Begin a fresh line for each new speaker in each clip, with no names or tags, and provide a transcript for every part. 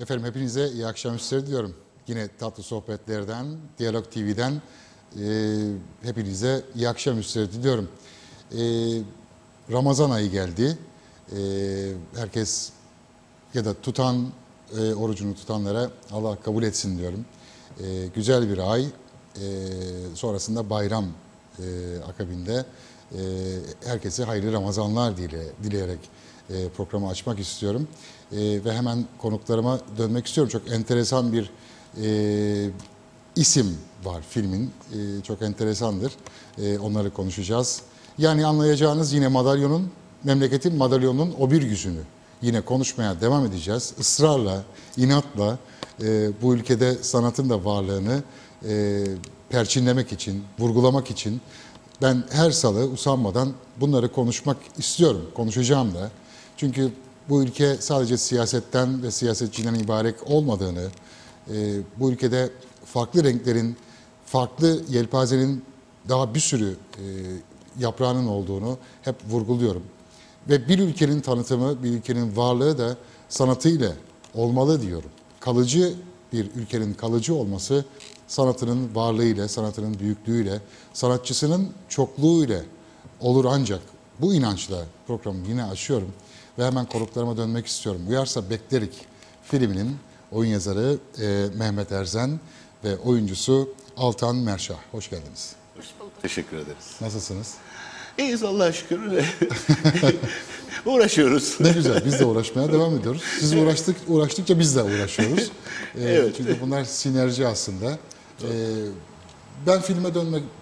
Efendim hepinize iyi akşamüstü diliyorum. Yine Tatlı Sohbetler'den, Diyalog TV'den hepinize iyi akşamüstü diliyorum. Ramazan ayı geldi. Herkes ya da orucunu tutanlara Allah kabul etsin diyorum. Güzel bir ay. Sonrasında bayram akabinde herkese hayırlı Ramazanlar dileyerek programı açmak istiyorum. Ve hemen konuklarıma dönmek istiyorum. Çok enteresan bir isim var filmin. Çok enteresandır. Onları konuşacağız. Yani anlayacağınız yine memleketin madalyonunun o bir yüzünü yine konuşmaya devam edeceğiz. Israrla, inatla bu ülkede sanatın da varlığını perçinlemek için, vurgulamak için ben her salı usanmadan bunları konuşmak istiyorum. Konuşacağım da. Çünkü bu ülke sadece siyasetten ve siyasetçiden ibaret olmadığını, bu ülkede farklı renklerin, farklı yelpazenin daha bir sürü yaprağının olduğunu hep vurguluyorum. Ve bir ülkenin tanıtımı, bir ülkenin varlığı da sanatıyla olmalı diyorum. Kalıcı bir ülkenin kalıcı olması sanatının varlığıyla, sanatının büyüklüğüyle, sanatçısının çokluğuyla olur ancak bu inançla programı yine açıyorum ve hemen konuklarıma dönmek istiyorum. Uyarsa Beklerik filminin oyun yazarı Mehmet Erzen ve oyuncusu Altan Merşah. Hoş geldiniz.
Hoş bulduk. Teşekkür ederiz.
Nasılsınız?
İyiyiz Allah'a şükür. Uğraşıyoruz.
Ne güzel, biz de uğraşmaya devam ediyoruz. Siz uğraştıkça biz de uğraşıyoruz.
Evet.
Çünkü bunlar sinerji aslında. Ben filme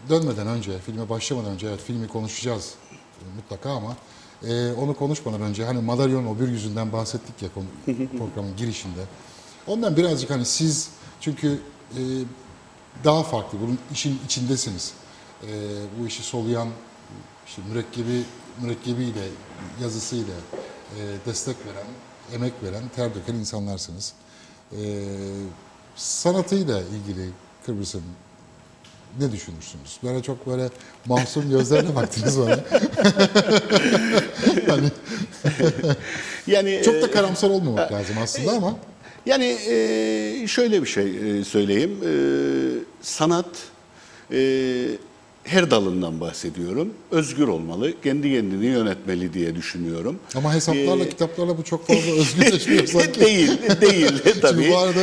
dönmeden önce, filme başlamadan önce, evet filmi konuşacağız mutlaka ama onu konuşmadan önce hani madalyonun o bir yüzünden bahsettik ya programın girişinde. Ondan birazcık hani siz çünkü daha farklı, bunun işin içindesiniz. Bu işi soluyan, işte mürekkebiyle, yazısıyla destek veren, emek veren, ter döken insanlarsınız. Sanatıyla ilgili Kıbrıs'ın ne düşünürsünüz? Çok böyle masum gözlerle baktınız bana. Hani
Yani
çok da karamsar olmamak lazım aslında ama.
Yani şöyle bir şey söyleyeyim. Sanat her dalından bahsediyorum. Özgür olmalı, kendi kendini yönetmeli diye düşünüyorum.
Ama hesaplarla, kitaplarla bu çok fazla özgürleşmiyor sanki.
Değil tabii.
Şimdi bu arada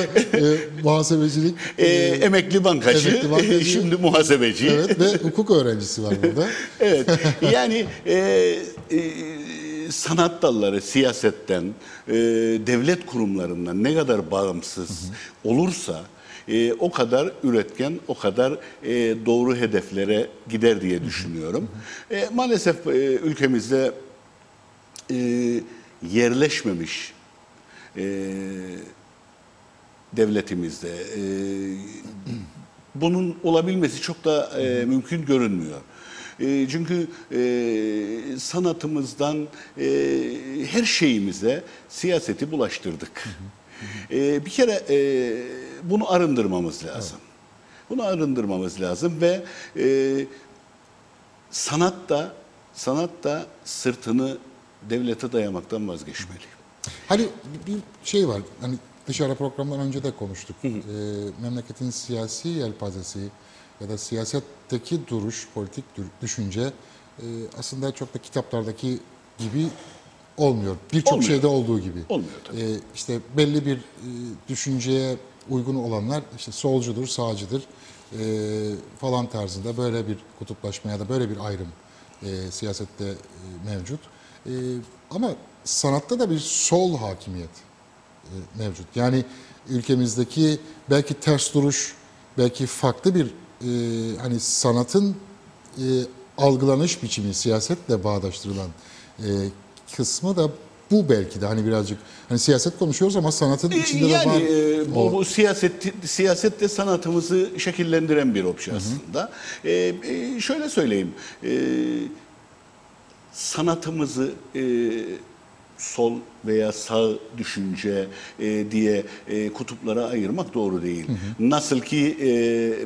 muhasebecilik,
emekli bankacı, şimdi muhasebeci.
Evet ve hukuk öğrencisi var burada.
Evet, yani sanat dalları siyasetten, devlet kurumlarından ne kadar bağımsız olursa o kadar üretken, o kadar doğru hedeflere gider diye düşünüyorum. Maalesef ülkemizde yerleşmemiş devletimizde bunun olabilmesi çok da mümkün görünmüyor. Çünkü sanatımızdan her şeyimize siyaseti bulaştırdık. Bir kere bunu arındırmamız lazım. Evet. Bunu arındırmamız lazım ve sanat da sırtını devlete dayamaktan vazgeçmeli.
Hani bir şey var, hani dışarı programdan önce de konuştuk. Memleketin siyasi yelpazesi ya da siyasetteki duruş, politik düşünce aslında çok da kitaplardaki gibi olmuyor. Birçok şeyde olduğu gibi.
Olmuyor tabii.
İşte belli bir düşünceye uygun olanlar işte solcudur, sağcıdır falan tarzında böyle bir kutuplaşma ya da böyle bir ayrım siyasette mevcut. Ama sanatta da bir sol hakimiyet mevcut. Yani ülkemizdeki belki ters duruş, belki farklı bir hani sanatın algılanış biçimi siyasetle bağdaştırılan kısmı da bu belki de hani birazcık hani siyaset konuşuyoruz ama sanatın içinde de var.
Bu siyaset de sanatımızı şekillendiren bir obje aslında. Şöyle söyleyeyim, sanatımızı
Evet.
sol veya sağ düşünce diye kutuplara ayırmak doğru değil. Nasıl ki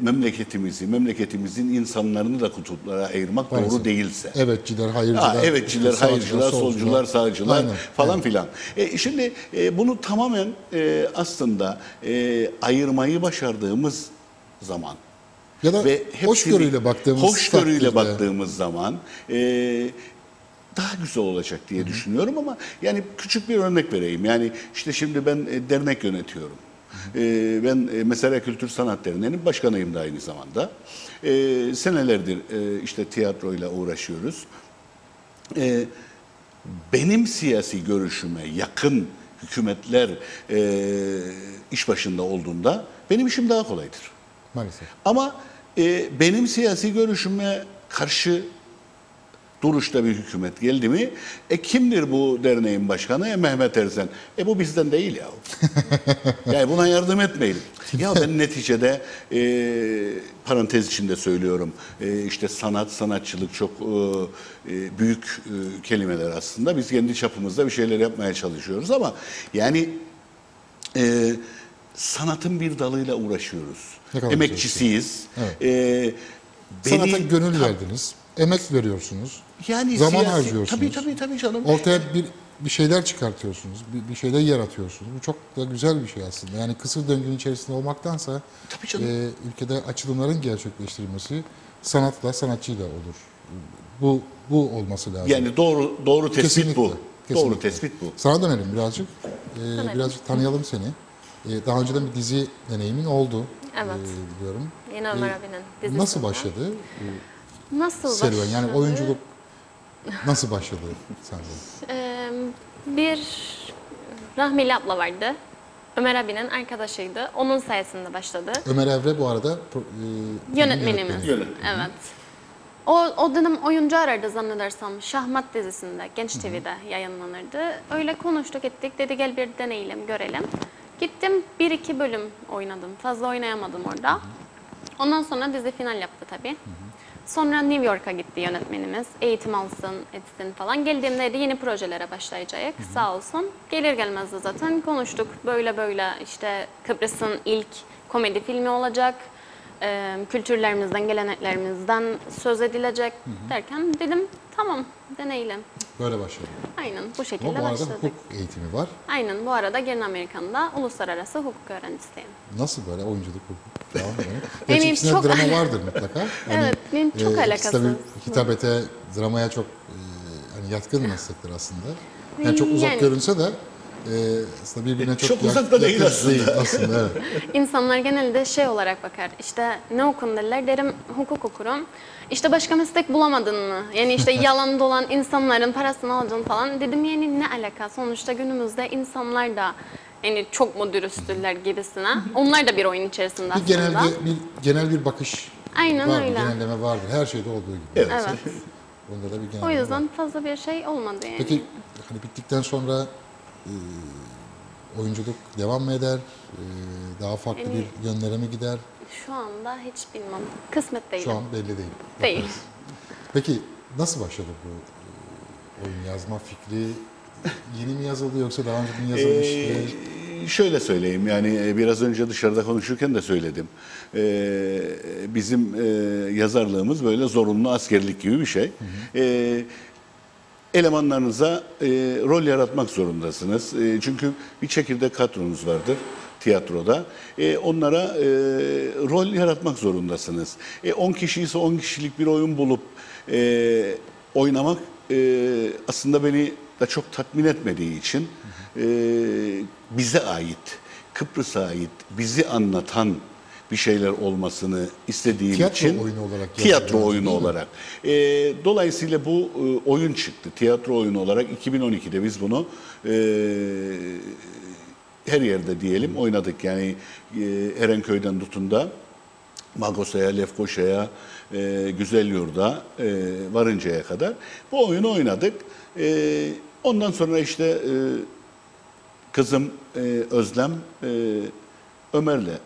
memleketimizin insanlarını da kutuplara ayırmak
Maalesef.
doğru değilse.
Evetçiler, hayırcılar,
Evetçiler,
sağcılar,
hayırcılar, solcular, sağcılar
Aynen,
falan
evet.
filan. Şimdi bunu tamamen aslında ayırmayı başardığımız zaman
Ya da
ve
hoşgörüyle baktığımız
hoşgörüyle
takdirde.
baktığımız zaman daha güzel olacak diye düşünüyorum ama yani küçük bir örnek vereyim. Yani işte şimdi ben dernek yönetiyorum. Ben Mesele Kültür Sanat Derneği'nin başkanıyım da aynı zamanda. Senelerdir işte tiyatroyla uğraşıyoruz. Benim siyasi görüşüme yakın hükümetler iş başında olduğunda benim işim daha kolaydır.
Maalesef.
Ama benim siyasi görüşüme karşı duruşta bir hükümet geldi mi? Kimdir bu derneğin başkanı? Mehmet Erzen. Bu bizden değil ya. Yani buna yardım etmeyin. Ya ben neticede parantez içinde söylüyorum. İşte sanat, sanatçılık çok büyük kelimeler aslında. Biz kendi çapımızda bir şeyler yapmaya çalışıyoruz ama yani sanatın bir dalıyla uğraşıyoruz.
Ne kadar
Emekçisiyiz.
Evet. Sanata gönül verdiniz. Emek veriyorsunuz.
Yani
zaman
siyasi,
harcıyorsunuz.
Tabii canım.
Ortaya bir şeyler çıkartıyorsunuz. Bir şeyler yaratıyorsunuz. Bu çok da güzel bir şey aslında. Yani kısır döngünün içerisinde olmaktansa
Tabii canım.
ülkede açılımların gerçekleştirilmesi sanatla, sanatçıyla olur. Bu olması lazım.
Yani doğru tespit
Kesinlikle,
bu.
kesinlikle.
Doğru tespit bu.
Sana dönelim birazcık. Birazcık tanıyalım seni. Daha önceden bir dizi deneyimin oldu.
Evet.
Biliyorum.
Yine Ömer abinin dizisinden.
Nasıl başladı?
Nasıl
Serüven
başladı?
yani oyunculuk nasıl başladı sende?
Bir rahmeli abla vardı. Ömer abinin arkadaşıydı. Onun sayesinde başladı.
Ömer Evre bu arada
Yönetmenimiz.
Yönetmeni.
Evet. O dönem oyuncu aradı zannedersem. Şahmat dizisinde Genç TV'de yayınlanırdı. Öyle konuştuk ettik. Dedi gel bir deneyelim, görelim. Gittim 1-2 bölüm oynadım. Fazla oynayamadım orada. Ondan sonra dizi final yaptı tabii. Sonra New York'a gitti yönetmenimiz. Eğitim alsın, etsin falan. Geldiğimde de yeni projelere başlayacak. Sağ olsun. Gelir gelmez de zaten konuştuk. Böyle işte Kıbrıs'ın ilk komedi filmi olacak. Kültürlerimizden, geleneklerimizden söz edilecek derken dedim tamam deneyelim.
böyle başladı.
Aynen bu şekilde
Ama bu arada
başladık.
hukuk eğitimi var.
Aynen bu arada Gelin Amerikan'da uluslararası hukuk öğrencisiyim.
Nasıl böyle oyunculuk hukuk falan böyle?
Benim
Gerçi ikisinde
çok-
drama vardır mutlaka.
Evet, benim çok
ikisi
alakası.
tabii kitabete, dramaya çok hani yatkın meslekler aslında. Yani çok uzak
Yani.
görünse de aslında birbirine çok,
Çok uzak da değil
yakın
aslında.
değil aslında, evet.
İnsanlar genelde şey olarak bakar. İşte ne okun derler derim hukuk okurum. İşte başka meslek bulamadın mı? Yani işte yalan dolan insanların parasını alacaksın falan. Dedim yani ne alaka? Sonuçta günümüzde insanlar da yani çok mu dürüsttürler gibisine. Onlar da bir oyun içerisinde aslında.
Genel bir bakış
Aynen
vardır,
öyle.
genelleme vardır. Her şeyde olduğu gibi.
Evet.
Evet.
Bunda da bir genelleme
O
var.
yüzden fazla bir şey olmadı yani.
Peki hani bittikten sonra oyunculuk devam mı eder? Daha farklı
Yani-
bir yönlere mi gider?
Şu anda hiç bilmem. Kısmet değilim.
Şu an belli değil.
Değil.
Bakarız. Peki nasıl başladı bu oyun yazma fikri? Yeni mi yazıldı yoksa daha önceden yazılmış mı?
Şöyle söyleyeyim yani biraz önce dışarıda konuşurken de söyledim. Bizim yazarlığımız böyle zorunlu askerlik gibi bir şey. Elemanlarınıza rol yaratmak zorundasınız. Çünkü bir çekirdek kadronuz vardır tiyatroda. Onlara rol yaratmak zorundasınız. 10 kişi ise 10 kişilik bir oyun bulup oynamak aslında beni da çok tatmin etmediği için bize ait, Kıbrıs'a ait, bizi anlatan bir şeyler olmasını istediğim
Tiyatro
için
oyunu olarak
tiyatro
yazılıyor,
oyunu
değil mi?
olarak. Dolayısıyla bu oyun çıktı. Tiyatro oyunu olarak 2012'de biz bunu her yerde diyelim oynadık. Yani Erenköy'den tutun da Magosa'ya, Lefkoşa'ya, Güzelyurt'a varıncaya kadar bu oyunu oynadık. Ondan sonra işte kızım Özlem Ömer'le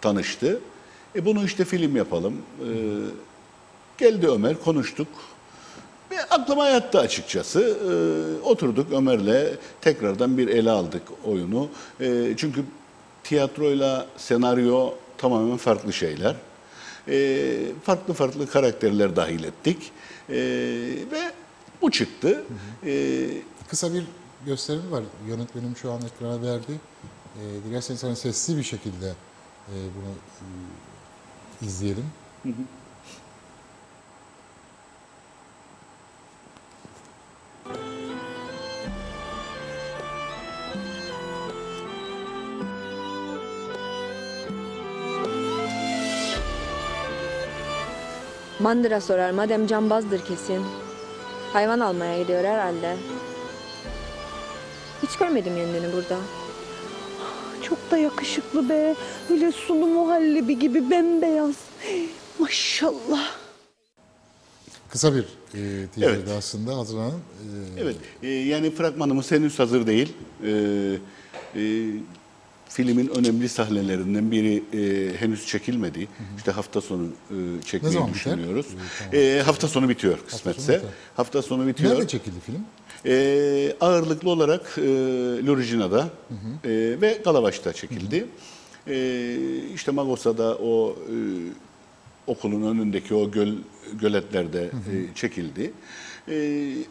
tanıştı. Bunu işte film yapalım. Geldi Ömer, konuştuk. Ve Aklıma yattı açıkçası. Oturduk Ömer'le tekrardan bir ele aldık oyunu. Çünkü tiyatroyla senaryo tamamen farklı şeyler. Farklı farklı karakterler dahil ettik. Ve bu çıktı.
Kısa bir gösterim var. Yönetmenim şu an ekrana verdi. Dilerseniz hani sesli bir şekilde bunu izleyelim.
Mandıra sorar, madem cambazdır kesin. Hayvan almaya gidiyor herhalde. Hiç görmedim kendini burada.
Çok da yakışıklı be. Öyle sulu muhallebi gibi bembeyaz. Maşallah.
Kısa bir teaserdi
Evet.
aslında hazırlanan.
Evet, yani fragmanımız henüz hazır değil. Filmin önemli sahnelerinden biri henüz çekilmedi. İşte hafta sonu
Ne
çekmeyi
zaman biter?
düşünüyoruz.
Tamam.
Hafta sonu bitiyor kısmetse.
biter.
Hafta sonu bitiyor.
Nerede çekildi film?
Ağırlıklı olarak Lorijina'da ve Galabaş'ta çekildi. İşte Magosa'da o okulun önündeki o göletlerde çekildi.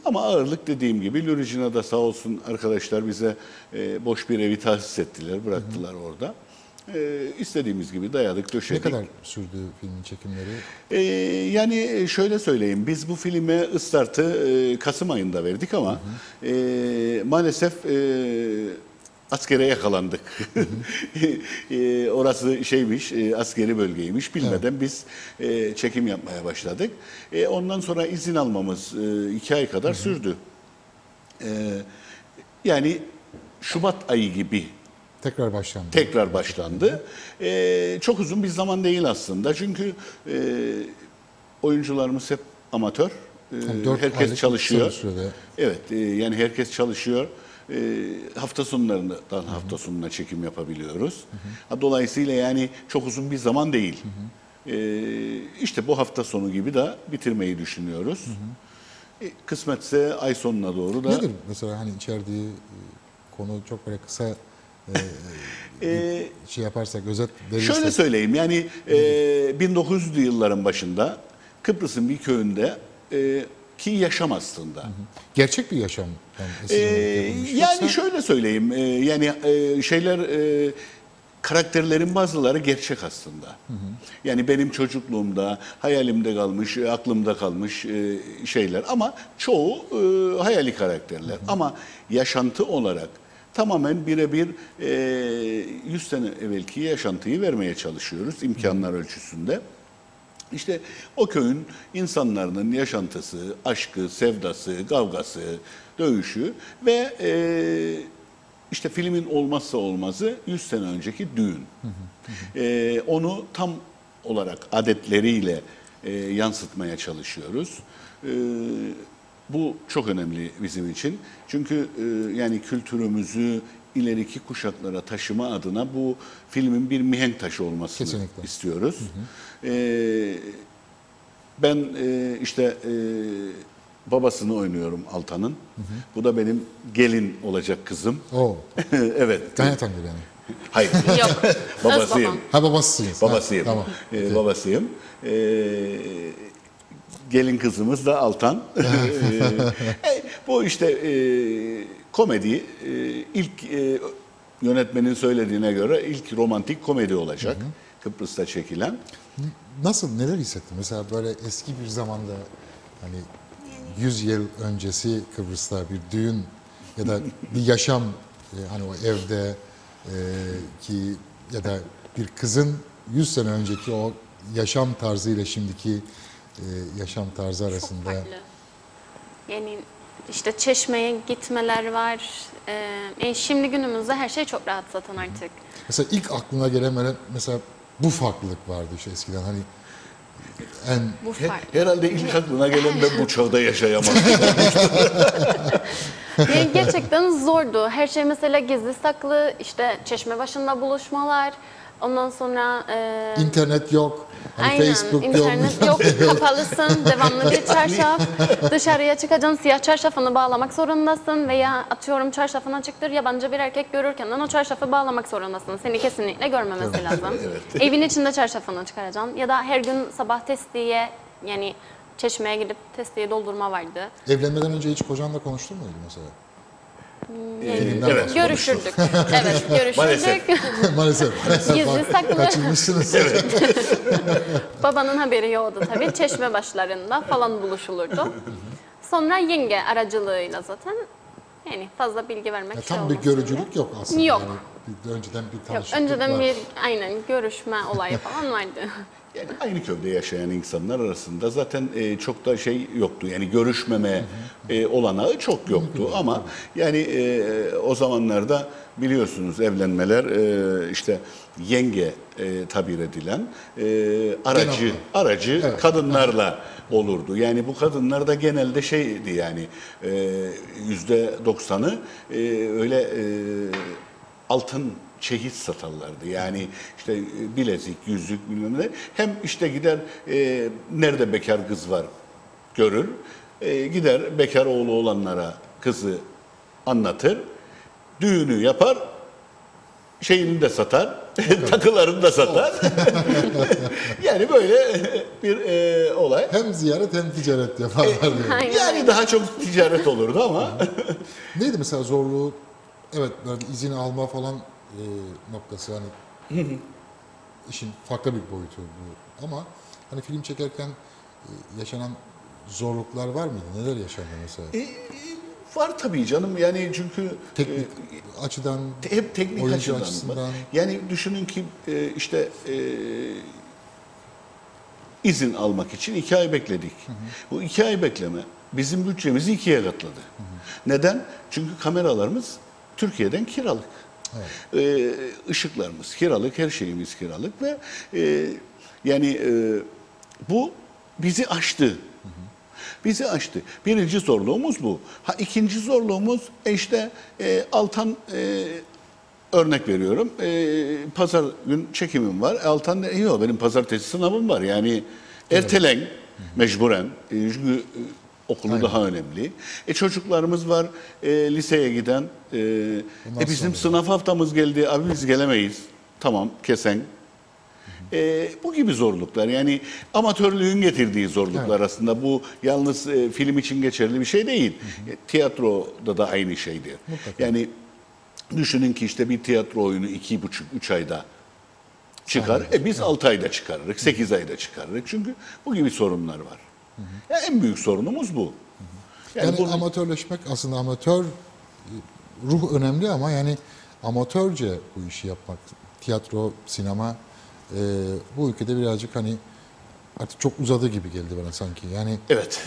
Ama ağırlık dediğim gibi Lorijina'da sağ olsun arkadaşlar bize boş bir evi tahsis ettiler, bıraktılar orada. İstediğimiz gibi dayadık,
Ne
döşedik.
kadar sürdü filmin çekimleri?
Yani şöyle söyleyeyim, biz bu filme ıstartı Kasım ayında verdik ama maalesef askere yakalandık. Orası şeymiş, askeri bölgeymiş. Bilmeden biz çekim yapmaya başladık. Ondan sonra izin almamız 2 ay kadar sürdü. Yani Şubat ayı gibi
Tekrar başlandı.
tekrar başlandı. Çok uzun bir zaman değil aslında. Çünkü oyuncularımız hep amatör.
Yani 4
Herkes
aylık
çalışıyor.
kısa bir sürede.
Evet, yani herkes çalışıyor. Hafta sonlarından hafta sonuna çekim yapabiliyoruz. Dolayısıyla yani çok uzun bir zaman değil. İşte bu hafta sonu gibi de bitirmeyi düşünüyoruz. Kısmetse ay sonuna doğru da...
Nedir mesela hani içerdiği konu çok böyle kısa şey yaparsak, özet verirsek.
Şöyle söyleyeyim, yani 1900'lü yılların başında Kıbrıs'ın bir köyünde ki yaşam aslında.
Gerçek bir yaşam.
Yani şöyle söyleyeyim, yani karakterlerin bazıları gerçek aslında. Yani benim çocukluğumda, hayalimde kalmış, aklımda kalmış şeyler ama çoğu hayali karakterler. Ama yaşantı olarak tamamen birebir 100 sene evvelki yaşantıyı vermeye çalışıyoruz imkanlar ölçüsünde. İşte o köyün insanların yaşantısı, aşkı, sevdası, kavgası, dövüşü ve işte filmin olmazsa olmazı 100 sene önceki düğün. Onu tam olarak adetleriyle yansıtmaya çalışıyoruz. Bu çok önemli bizim için. Çünkü yani kültürümüzü ileriki kuşaklara taşıma adına bu filmin bir mihenk taşı olmasını
Kesinlikle.
istiyoruz. Ben işte babasını oynuyorum Altan'ın. Bu da benim gelin olacak kızım.
Oo,
Evet.
gayet tanıyor yani.
Hayır.
Yok.
Babasıyım.
Öz
Ha babasısınız.
Babasıyım.
Ha, tamam.
Babasıyım. Gelin kızımız da Altan. Bu işte komedi ilk yönetmenin söylediğine göre ilk romantik komedi olacak. Kıbrıs'ta çekilen.
Nasıl, neler hissettin? Mesela böyle eski bir zamanda hani 100 yıl öncesi Kıbrıs'ta bir düğün ya da bir yaşam hani o evde ki ya da bir kızın 100 sene önceki o yaşam tarzı ile şimdiki yaşam tarzı
Çok
arasında.
farklı. Yani işte Çeşme'ye gitmeler var. Şimdi günümüzde her şey çok rahat zaten artık.
Mesela ilk aklına gelen mesela bu farklılık vardı işte eskiden hani en
Bu farklı.
Herhalde ilk aklına gelen ben bu çağda yaşayamam.
Yani gerçekten zordu. Her şey mesela gizli saklı. İşte Çeşme başında buluşmalar. Ondan sonra
internet yok. Hani
Aynen,
Facebook
internet yok, kapalısın, devamlı bir çarşaf. Dışarıya çıkacaksın, siyah çarşafını bağlamak zorundasın veya atıyorum çarşafın açıktır, yabancı bir erkek görürken o çarşafı bağlamak zorundasın. Seni kesinlikle görmemesi lazım. Evin içinde çarşafını çıkaracaksın ya da her gün sabah testiye, yani çeşmeye gidip testiye doldurma vardı.
Evlenmeden önce hiç kocanla konuştun muydu mesela?
Evet,
Görüşürdük. Evet, görüşürdük.
Maalesef.
Maalesef.
Gizli
Bak,
saklı.
Kaçırmışsınız.
Babanın haberi yoktu tabii. Çeşme başlarında falan buluşulurdu. Sonra yenge aracılığıyla zaten yani fazla bilgi vermek
Ya
şey
tam bir
olmasın
görücülük yok aslında.
Yok.
Yani önceden bir
Yok,
tanışıklık
önceden
var.
bir aynen görüşme olayı falan vardı.
Yani aynı köyde yaşayan insanlar arasında zaten çok da şey yoktu. Yani görüşmeme olanağı çok yoktu. Ama yani o zamanlarda biliyorsunuz evlenmeler işte yenge tabir edilen aracı kadınlarla olurdu. Yani bu kadınlar da genelde şeydi yani %90'ı öyle altın çeyiz satarlardı. Yani işte bilezik, yüzük bilmem ne. Hem işte gider nerede bekar kız var görür. Gider bekar oğlu olanlara kızı anlatır. Düğünü yapar. Şeyini de satar. Takılarını da satar. Yani böyle bir olay.
Hem ziyaret hem ticaret yaparlar diyor.
Aynen.
Yani daha çok ticaret olurdu ama
Neydi mesela zorluğu? Evet, böyle izin alma falan noktası hani işin farklı bir boyutu bu. Ama hani film çekerken yaşanan zorluklar var mıydı? Neler yaşandı mesela?
var tabii canım. Yani çünkü
Teknik açıdan,
hep teknik
oyuncu
açıdan.
açısından.
Yani düşünün ki işte izin almak için 2 ay bekledik. Bu 2 ay bekleme bizim bütçemizi 2'ye katladı. Neden? Çünkü kameralarımız Türkiye'den kiralık. Işıklarımız kiralık, her şeyimiz kiralık ve yani bu bizi aştı. Bizi aştı. Birinci zorluğumuz bu. İkinci zorluğumuz işte Altan örnek veriyorum. Pazar gün çekimim var. Altan yok benim pazartesi sınavım var. Yani ertelen mecburen. Çünkü okulu daha önemli. Çocuklarımız var liseye giden. Bizim sınav haftamız geldi. Abi biz gelemeyiz. Tamam kesen. Bu gibi zorluklar yani amatörlüğün getirdiği zorluklar aslında bu yalnız film için geçerli bir şey değil. Tiyatroda da aynı şeydir. Yani düşünün ki işte bir tiyatro oyunu 2,5-3 ayda çıkar. Biz 6 ayda çıkarırız, 8 ayda çıkarırız. Çünkü bu gibi sorunlar var. Yani en büyük sorunumuz bu.
Yani amatörleşmek aslında amatör ruh önemli ama yani amatörce bu işi yapmak, tiyatro, sinema bu ülkede birazcık hani artık çok uzadı gibi geldi bana sanki. Yani
Evet.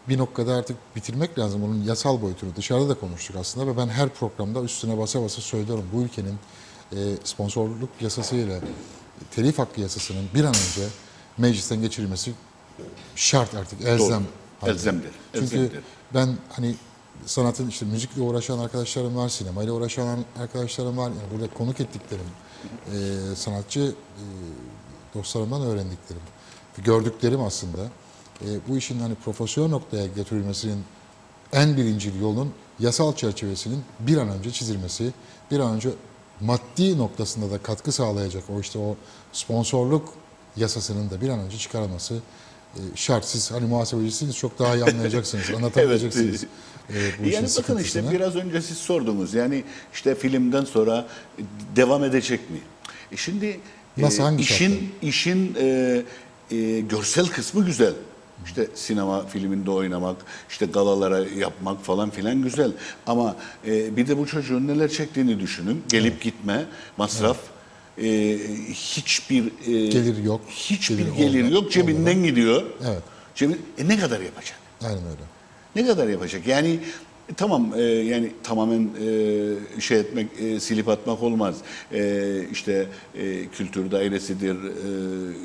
Bir noktada artık bitirmek lazım onun yasal boyutunu. Dışarıda da konuştuk aslında ve ben her programda üstüne basa basa söylüyorum. Bu ülkenin sponsorluk yasasıyla telif hakkı yasasının bir an önce meclisten geçirilmesi şart artık, elzem.
Doğru. Elzemdir.
Çünkü
Elzemdir.
ben hani sanatın işte müzikle uğraşan arkadaşlarım var, sinemayla uğraşan arkadaşlarım var. Yani burada konuk ettiklerim, sanatçı dostlarımdan öğrendiklerim, gördüklerim aslında bu işin hani profesyonel noktaya getirilmesinin en birincil yolun yasal çerçevesinin bir an önce çizilmesi, bir an önce maddi noktasında da katkı sağlayacak o işte o sponsorluk yasasının da bir an önce çıkarılması şart. Siz hani muhasebecisiniz, çok daha iyi anlayacaksınız, anlatabileceksiniz. Bu işin
Yani bakın
sıkıntısını.
işte biraz önce siz sordunuz yani işte filmden sonra devam edecek mi? Şimdi
Nasıl, hangi
işin görsel kısmı güzel. İşte sinema filminde oynamak, işte galalara yapmak falan filan güzel. Ama bir de bu çocuğun neler çektiğini düşünün. Gelip gitme, masraf, hiçbir
Gelir yok.
Hiçbir gelir yok. Cebinden gidiyor.
Evet.
Ne kadar yapacak?
Aynen öyle.
Ne kadar yapacak? Yani tamam yani tamamen şey etmek, silip atmak olmaz. İşte kültür dairesidir,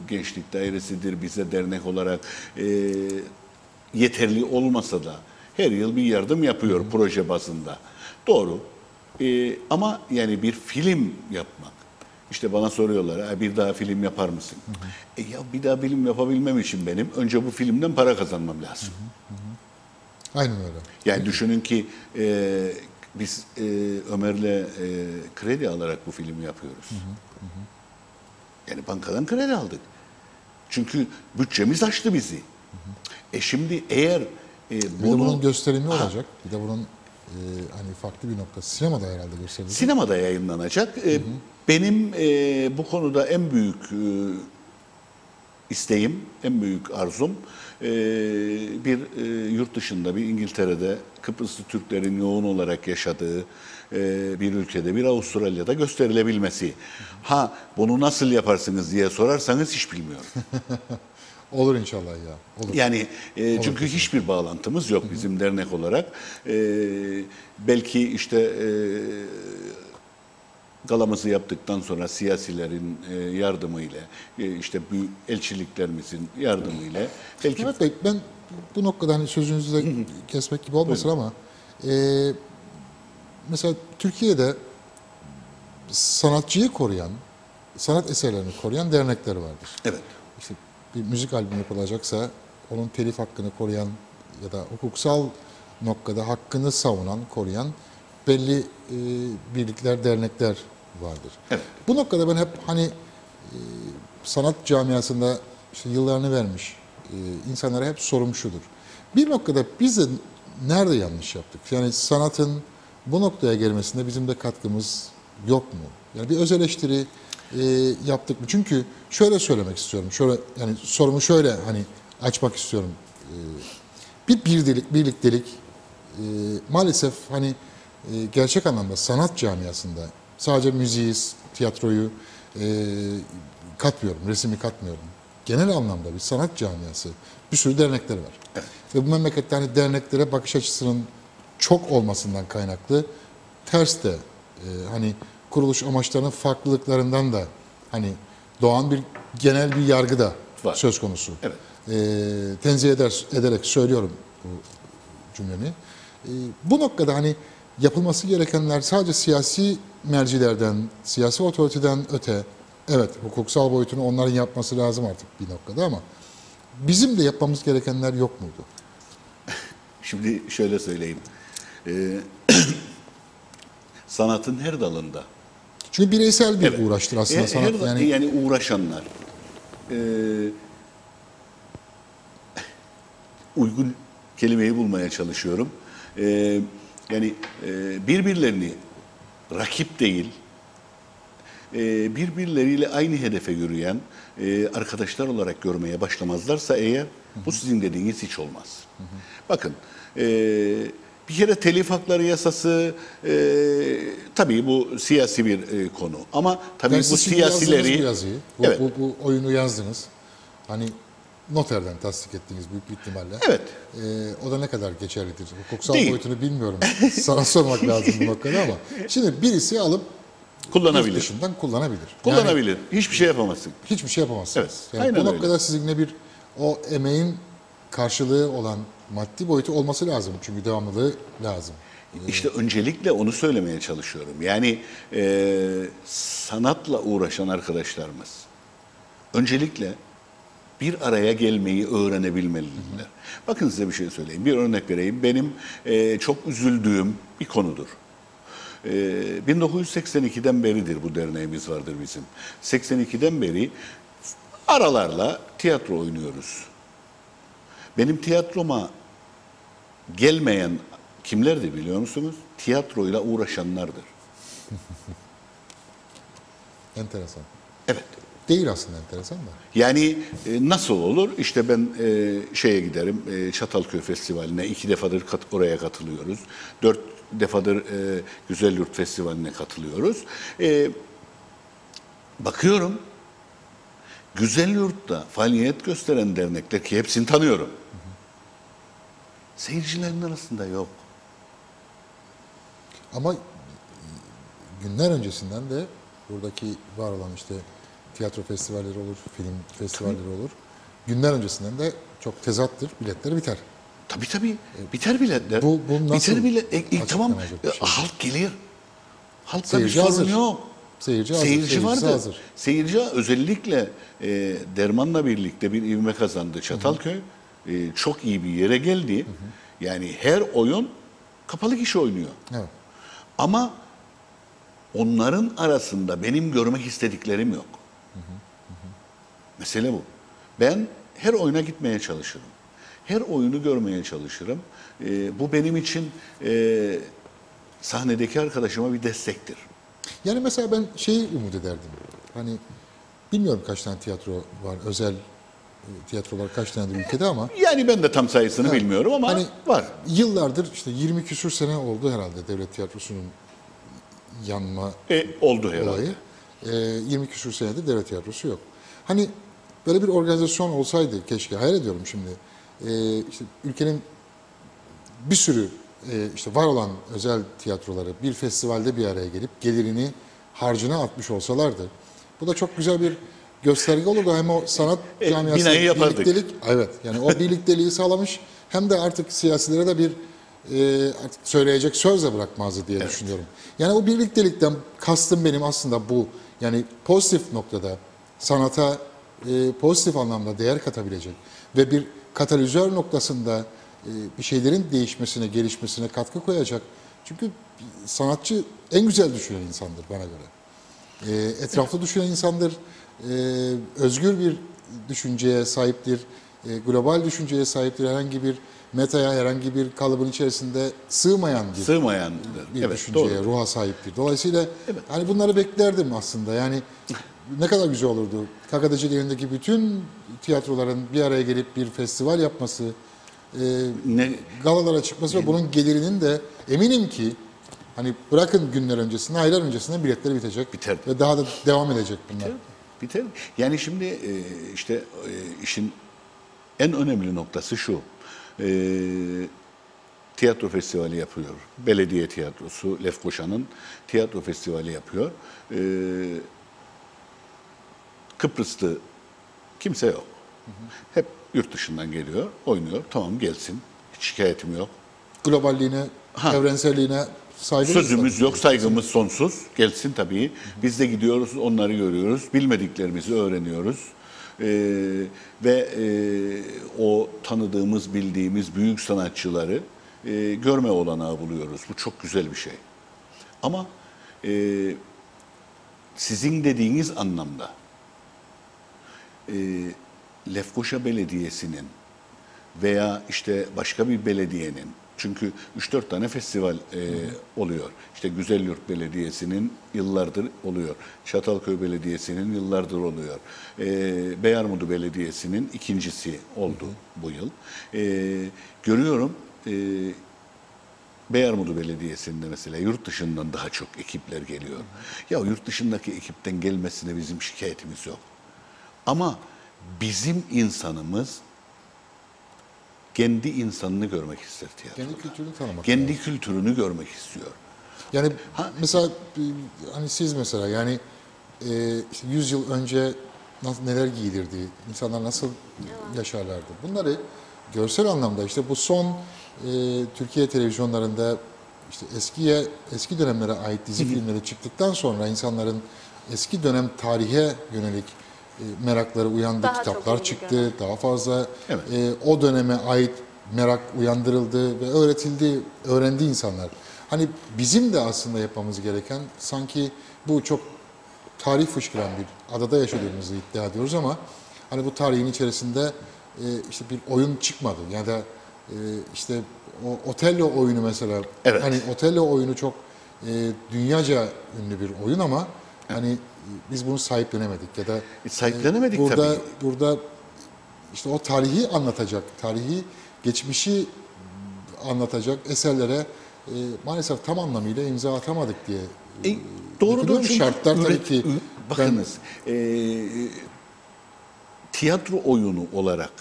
gençlik dairesidir, bize dernek olarak yeterli olmasa da her yıl bir yardım yapıyor proje bazında. Doğru. Ama yani bir film yapmak, İşte bana soruyorlar, bir daha film yapar mısın? Ya bir daha film yapabilmem için benim önce bu filmden para kazanmam lazım.
Aynen öyle.
Yani düşünün ki biz Ömer'le kredi alarak bu filmi yapıyoruz. Yani bankadan kredi aldık. Çünkü bütçemiz aştı bizi. Şimdi eğer
Bir de
bunu
bunun gösterimi olacak. Bir de bunun hani farklı bir nokta. Sinemada herhalde gösterilecek.
sinemada yayınlanacak. Benim bu konuda en büyük isteğim, en büyük arzum bir yurt dışında, bir İngiltere'de Kıbrıslı Türklerin yoğun olarak yaşadığı bir ülkede, bir Avustralya'da gösterilebilmesi. Ha, bunu nasıl yaparsınız diye sorarsanız hiç bilmiyorum.
Olur inşallah ya. Olur.
Yani çünkü hiçbir bağlantımız yok bizim dernek olarak. Belki işte galamızı yaptıktan sonra siyasilerin yardımıyla, işte büyük elçiliklerimizin yardımıyla belki
Mehmet Bey, ben bu noktada hani sözünüzü de kesmek gibi olmasın ama mesela Türkiye'de sanatçıyı koruyan, sanat eserlerini koruyan dernekler vardır.
evet.
İşte bir müzik albümü yapılacaksa onun telif hakkını koruyan ya da hukuksal noktada hakkını savunan, koruyan belli birlikler, dernekler vardır.
Evet.
Bu noktada ben hep hani sanat camiasında işte yıllarını vermiş insanlara hep sorum şudur. Bir noktada biz de nerede yanlış yaptık? Yani sanatın bu noktaya gelmesinde bizim de katkımız yok mu? Yani bir öz eleştiri yaptık mı? Çünkü şöyle söylemek istiyorum. Şöyle yani sorumu şöyle hani açmak istiyorum. Bir birliktelik maalesef hani gerçek anlamda sanat camiasında sadece müziği, tiyatroyu katmıyorum, resmi katmıyorum. Genel anlamda bir sanat camiası, bir sürü dernekler var.
Evet.
Ve bu memlekette hani derneklere bakış açısının çok olmasından kaynaklı ters de hani kuruluş amaçlarının farklılıklarından da hani doğan bir genel bir yargı da
Var.
söz konusu.
Evet.
Tenzih ederek söylüyorum bu cümlemi. Bu noktada hani yapılması gerekenler sadece siyasi mercilerden, siyasi otoriteden öte, evet hukuksal boyutunu onların yapması lazım artık bir noktada ama bizim de yapmamız gerekenler yok muydu?
Şimdi şöyle söyleyeyim. Sanatın her dalında.
Çünkü bireysel bir
Evet.
uğraştır aslında sanat.
Yani uğraşanlar. Uygun kelimeyi bulmaya çalışıyorum. Yani birbirlerini rakip değil, birbirleriyle aynı hedefe yürüyen arkadaşlar olarak görmeye başlamazlarsa eğer bu sizin dediğiniz hiç olmaz. Bakın bir kere telif hakları yasası tabii bu siyasi bir konu ama tabii
Yani
bu
siz şimdi yazdınız
siyasileri
bu yazıyı,
Evet.
bu oyunu yazdınız. Hani noterden tasdik ettiğiniz büyük bir ihtimalle.
Evet.
O da ne kadar geçerlidir? Hukuksal
Değil.
boyutunu bilmiyorum. Sana sormak lazım bu noktada ama. Şimdi birisi alıp yurt
kullanabilir.
dışından kullanabilir.
Kullanabilir.
Yani
Hiçbir şey yapamazsın.
hiçbir şey yapamazsınız.
Evet,
Yani
aynen
bu
öyle.
noktada sizinle bir o emeğin karşılığı olan maddi boyutu olması lazım. Çünkü devamlılığı lazım.
İşte öncelikle onu söylemeye çalışıyorum. Yani sanatla uğraşan arkadaşlarımız öncelikle bir araya gelmeyi öğrenebilmeliler. Bakın size bir şey söyleyeyim. Bir örnek vereyim. Benim çok üzüldüğüm bir konudur. 1982'den beridir bu derneğimiz vardır bizim. 82'den beri aralarla tiyatro oynuyoruz. Benim tiyatroma gelmeyen kimlerdir biliyor musunuz? Tiyatroyla uğraşanlardır.
Enteresan.
Evet.
Değil aslında enteresan da.
Yani nasıl olur? İşte ben şeye giderim, Çatalköy Festivali'ne 2 defadır oraya katılıyoruz. 4 defadır Güzelyurt Festivali'ne katılıyoruz. Bakıyorum, Güzelyurt'ta faaliyet gösteren dernekler ki hepsini tanıyorum. Seyircilerin arasında yok.
Ama günler öncesinden de buradaki var olan işte tiyatro festivalleri olur, film festivalleri olur. Günler öncesinden de çok tezattır, biletleri biter.
Tabii. Biter biletler.
Bu nasıl
Biter bilet. Tamam.
açıklanacak bir şey?
Halk gelir. Halkta bir
Seyirci
sorun
hazır.
yok.
Seyirci hazır.
Seyirci
Seyircisi
vardı.
hazır.
Seyirci özellikle Derman'la birlikte bir ivme kazandı. Çatalköy çok iyi bir yere geldi. Yani her oyun kapalı kişi oynuyor.
Evet.
Ama onların arasında benim görmek istediklerim yok. Mesele bu. Ben her oyuna gitmeye çalışırım. Her oyunu görmeye çalışırım. Bu benim için sahnedeki arkadaşıma bir destektir.
Yani mesela ben şeyi umut ederdim. Hani bilmiyorum kaç tane tiyatro var, özel tiyatrolar kaç tanedir ülkede ama
Yani ben de tam sayısını bilmiyorum ama
hani
var.
yıllardır işte 20 küsür sene oldu herhalde devlet tiyatrosunun yanma
Oldu herhalde.
olayı. 20 küsur senedir devlet tiyatrosu yok. Hani böyle bir organizasyon olsaydı keşke, hayal ediyorum şimdi. İşte ülkenin bir sürü işte var olan özel tiyatroları bir festivalde bir araya gelip gelirini harcına atmış olsalardı. Bu da çok güzel bir gösterge olurdu. Hem o sanat camiasında
binayı yapardık.
birliktelik, evet yani o birlikteliği sağlamış, hem de artık siyasilere de bir artık söyleyecek söz de bırakmazdı diye düşünüyorum. Yani o birliktelikten kastım benim aslında bu. Yani pozitif noktada sanata pozitif anlamda değer katabilecek ve bir katalizör noktasında bir şeylerin değişmesine, gelişmesine katkı koyacak. Çünkü sanatçı en güzel düşünen insandır bana göre. Etraflı düşünen insandır, özgür bir düşünceye sahiptir, global düşünceye sahiptir. Herhangi bir metaya, herhangi bir kalıbın içerisinde sığmayan bir
Evet,
düşünceye,
doğru.
ruha sahiptir. Dolayısıyla hani bunları beklerdim aslında. Yani ne kadar güzel olurdu. Kakadacı elindeki bütün tiyatroların bir araya gelip bir festival yapması, galalara çıkması ve bunun gelirinin de eminim ki hani bırakın günler öncesinde, aylar öncesinde biletleri bitecek.
Biterdi.
Ve daha da devam edecek bunlar.
Biter. Yani şimdi işte işin en önemli noktası şu. Tiyatro festivali yapıyor. Belediye tiyatrosu, Lefkoşa'nın tiyatro festivali yapıyor. Kıbrıslı kimse yok. Hep yurt dışından geliyor, oynuyor. Tamam gelsin. Hiç şikayetim yok.
Globalliğine, evrenselliğine saygımız
Sözümüz
var.
yok, saygımız sonsuz. Gelsin tabii. Biz de gidiyoruz, onları görüyoruz. Bilmediklerimizi öğreniyoruz. Ve o tanıdığımız, bildiğimiz büyük sanatçıları görme olanağı buluyoruz. Bu çok güzel bir şey. Ama sizin dediğiniz anlamda Lefkoşa Belediyesi'nin veya işte başka bir belediyenin, çünkü 3-4 tane festival oluyor. İşte Güzelyurt Belediyesi'nin yıllardır oluyor. Çatalköy Belediyesi'nin yıllardır oluyor. Beyarmudu Belediyesi'nin ikincisi oldu bu yıl. Görüyorum Beyarmudu Belediyesi'nde mesela yurt dışından daha çok ekipler geliyor. Ya yurt dışındaki ekipten gelmesine bizim şikayetimiz yok. Ama bizim insanımız kendi insanını görmek ister tiyatroda.
Kendi kültürünü tanımak.
Kendi kültürünü görmek istiyor.
Yani mesela hani siz mesela yani işte 100 yıl önce neler giyilirdi, insanlar nasıl yaşarlardı. Bunları görsel anlamda işte bu son Türkiye televizyonlarında işte eski dönemlere ait dizi filmleri çıktıktan sonra insanların eski dönem tarihe yönelik merakları uyandı,
Daha çok
kitaplar
ilgi
çıktı,
gören.
daha fazla
Evet.
o döneme ait merak uyandırıldı ve öğrendi insanlar. Hani bizim de aslında yapmamız gereken sanki bu çok tarih fışkıran bir adada yaşadığımızı iddia ediyoruz ama hani bu tarihin içerisinde işte bir oyun çıkmadı ya da işte o Otello oyunu mesela
Evet.
hani Otello oyunu çok dünyaca ünlü bir oyun ama hani biz bunu sahiplenemedik ya da
Sahiplenemedik
burada
tabii.
burada işte o tarihi anlatacak, tarihi geçmişi anlatacak eserlere maalesef tam anlamıyla imza atamadık diye
Doğrudur.
düşünüyorum.
Çünkü
Şartlar tabii ki
bakınız, tiyatro oyunu olarak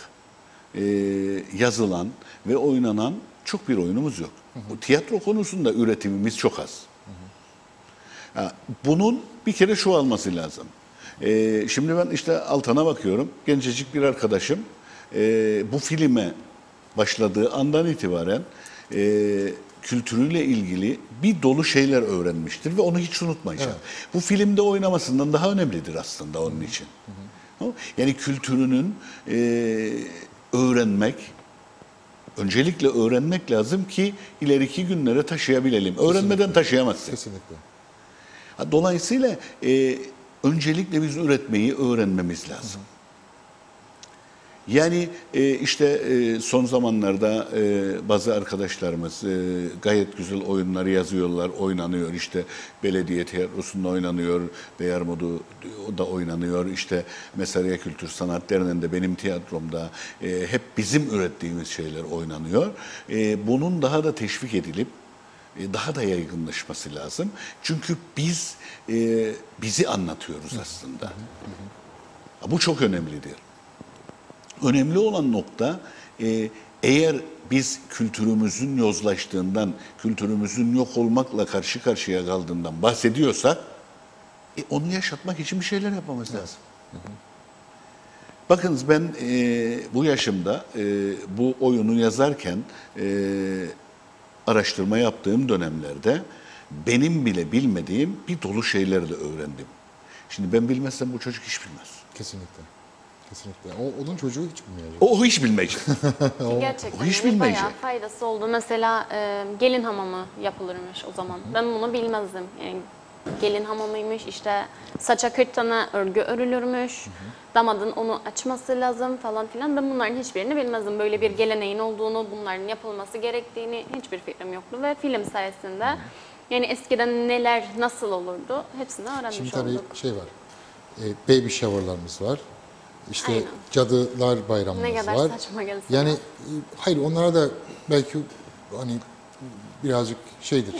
yazılan ve oynanan çok bir oyunumuz yok. Bu tiyatro konusunda üretimimiz çok az. Bunun bir kere şu olması lazım. Şimdi ben işte Altan'a bakıyorum. Gencecik bir arkadaşım bu filme başladığı andan itibaren kültürüyle ilgili bir dolu şeyler öğrenmiştir ve onu hiç unutmayacak. Bu filmde oynamasından daha önemlidir aslında onun için. Yani kültürünün öğrenmek, öncelikle öğrenmek lazım ki ileriki günlere taşıyabilelim. Öğrenmeden taşıyamazsın.
Kesinlikle.
Dolayısıyla öncelikle biz üretmeyi öğrenmemiz lazım. Yani işte son zamanlarda bazı arkadaşlarımız gayet güzel oyunları yazıyorlar, oynanıyor. İşte belediye tiyatrosunda oynanıyor, Beyarmudu da oynanıyor. İşte Mesariye Kültür Sanat Derneği'nde, benim tiyatromda hep bizim ürettiğimiz şeyler oynanıyor. Bunun daha da teşvik edilip daha da yaygınlaşması lazım. Çünkü biz bizi anlatıyoruz aslında. Bu çok önemlidir. Önemli olan nokta, eğer biz kültürümüzün yozlaştığından, kültürümüzün yok olmakla karşı karşıya kaldığından bahsediyorsak, onu yaşatmak için bir şeyler yapmamız lazım. Bakınız ben bu yaşımda bu oyunu yazarken araştırma yaptığım dönemlerde benim bile bilmediğim bir dolu şeyler de öğrendim. Şimdi ben bilmezsem bu çocuk hiç bilmez.
Kesinlikle. Kesinlikle. Onun çocuğu hiç bilmeyecek.
O hiç bilmeyecek.
Gerçekten
o hiç
yani
bilmeyecek.
bayağı faydası oldu. Mesela gelin hamamı yapılırmış o zaman. Ben bunu bilmezdim. Yani gelin hamamıymış, işte saça 40 tane örgü örülürmüş. Damadın onu açması lazım falan filan. Ben bunların hiçbirini bilmezdim. Böyle bir geleneğin olduğunu, bunların yapılması gerektiğini hiçbir fikrim yoktu. Ve film sayesinde yani eskiden neler nasıl olurdu hepsini öğrenmiş
Şimdi tabii
olduk.
şey var. Baby shower'larımız var. İşte
Aynen.
Cadılar Bayramımız
Ne kadar
var.
saçma gelse
Yani
de.
hayır, onlara da belki hani birazcık şeydir.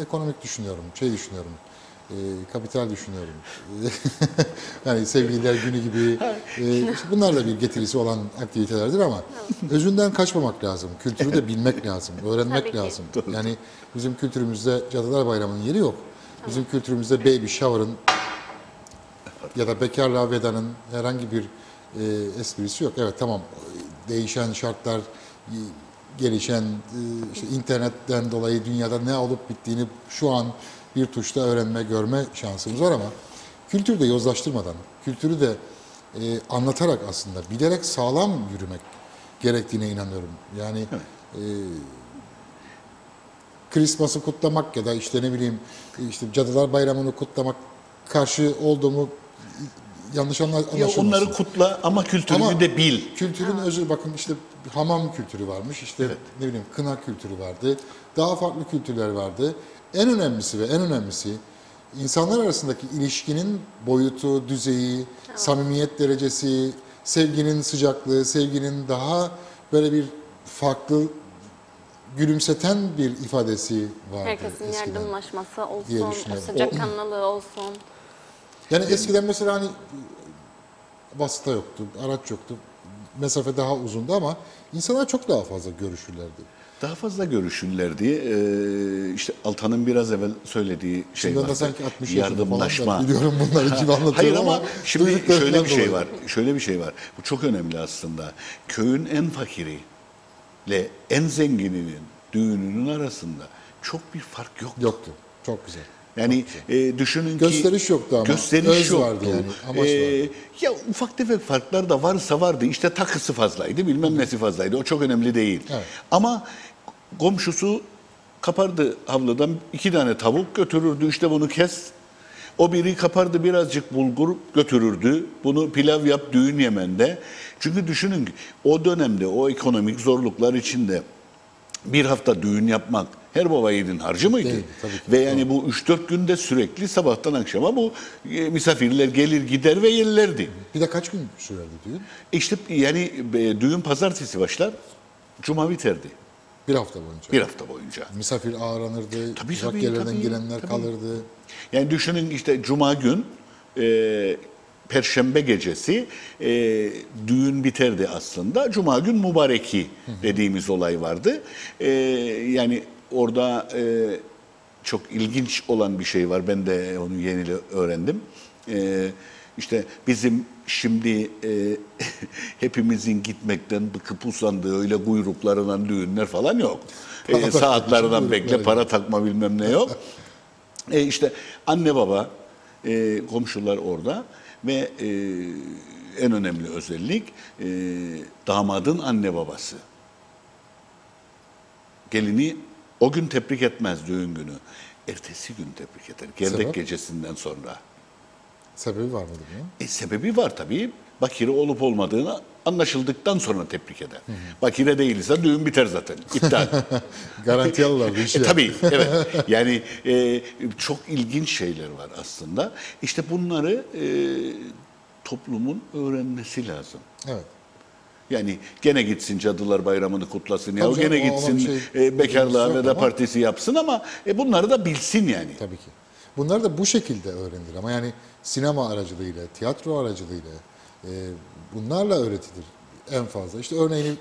Ekonomik düşünüyorum, düşünüyorum. Kapital düşünüyorum. Yani sevgililer günü gibi işte bunlar da bir getirisi olan aktivitelerdir ama özünden kaçmamak lazım. Kültürü de bilmek lazım, öğrenmek
Tabii ki.
lazım. Yani bizim kültürümüzde Cadılar Bayramı'nın yeri yok. Bizim kültürümüzde baby shower'ın ya da bekarlığa vedanın herhangi bir esprisi yok. Evet, tamam, değişen şartlar, gelişen işte internetten dolayı dünyada ne olup bittiğini şu an bir tuşta öğrenme, görme şansımız var ama kültürü de yozlaştırmadan, kültürü de anlatarak aslında bilerek sağlam yürümek gerektiğine inanıyorum. Yani Christmas'ı kutlamak ya da işte ne bileyim işte Cadılar Bayramı'nı kutlamak karşı olduğumu yanlış
Ya
anlaşılmasın.
onları kutla ama kültürünü
Ama
de bil.
kültürün özü, bakın işte hamam kültürü varmış, işte ne bileyim kına kültürü vardı, daha farklı kültürler vardı. En önemlisi insanlar arasındaki ilişkinin boyutu, düzeyi, samimiyet derecesi, sevginin sıcaklığı, sevginin daha böyle bir farklı, gülümseten bir ifadesi vardı
Herkesin
eskiden.
yardımlaşması
diye
olsun,
düşünüyorum.
sıcakkanlılığı olsun.
Yani eskiden mesela hani vasıta yoktu, araç yoktu, mesafe daha uzundu ama insanlar çok daha fazla görüşürlerdi.
Daha fazla görüşürlerdi. İşte Altan'ın biraz evvel söylediği şey
Şimdi
var.
da sanki 60 yaşında falan
Yardımlaşma.
da biliyorum bunları gibi anlatıyorum
Hayır ama şimdi
duyduklarımdan
şöyle bir şey
dolayı.
var. Şöyle bir şey var. Bu çok önemli aslında. Köyün en fakiri ile en zengininin düğününün arasında çok bir fark yok.
Yoktu. Çok güzel.
Yani düşünün ki
Gösteriş yoktu ama.
gösteriş
Öz
yoktu.
vardı yani, amaç vardı.
Ya ufak tefek farklar da varsa vardı. İşte takısı fazlaydı, bilmem nesi fazlaydı. O çok önemli değil.
Evet.
Ama komşusu kapardı havludan 2 tane tavuk götürürdü. İşte bunu kes. O biri kapardı birazcık bulgur götürürdü. Bunu pilav yap düğün yemende. Çünkü düşünün ki o dönemde o ekonomik zorluklar içinde bir hafta düğün yapmak her baba yiğidin harcı mıydı?
Değil, tabii ki.
Ve yani bu 3-4 günde sürekli sabahtan akşama bu misafirler gelir gider ve yerlerdi.
Bir de kaç gün sürerdi düğün?
İşte yani düğün pazartesi başlar, cuma biterdi.
Bir hafta boyunca.
Bir hafta boyunca.
Misafir ağırlanırdı,
Tabii,
uzak
tabii,
yerlerden
tabii,
gelenler
tabii.
kalırdı.
Yani düşünün işte cuma gün, Perşembe gecesi düğün biterdi aslında. Cuma gün mübareki dediğimiz olay vardı. Yani orada çok ilginç olan bir şey var. Ben de onu yeni öğrendim. işte bizim şimdi hepimizin gitmekten bıkıp usandığı öyle kuyruklarından düğünler falan yok. Saatlerden bekle, para takma bilmem ne yok. İşte anne baba, komşular orada ve en önemli özellik damadın anne babası. Gelini o gün tebrik etmez düğün günü. Ertesi gün tebrik eder. Gerdek
Sebep?
gecesinden sonra.
Sebebi var mıdır bunun?
Sebebi var tabii. Bakire olup olmadığını anlaşıldıktan sonra tebrik eder. Bakire değilse düğün biter zaten. İptal.
Garanti alırlar bir şey.
Tabii, evet. Yani çok ilginç şeyler var aslında. İşte bunları toplumun öğrenmesi lazım.
Evet.
Yani gene gitsin Cadılar Bayramı'nı kutlasın ya,
Tabii canım,
gene
ona
gitsin
bir şey
bekarlığa
yok
veda
ama-
partisi yapsın ama bunları da bilsin yani.
Tabii ki. Bunlar da bu şekilde öğrenilir ama yani sinema aracılığıyla, tiyatro aracılığıyla bunlarla öğretilir en fazla. İşte örneğini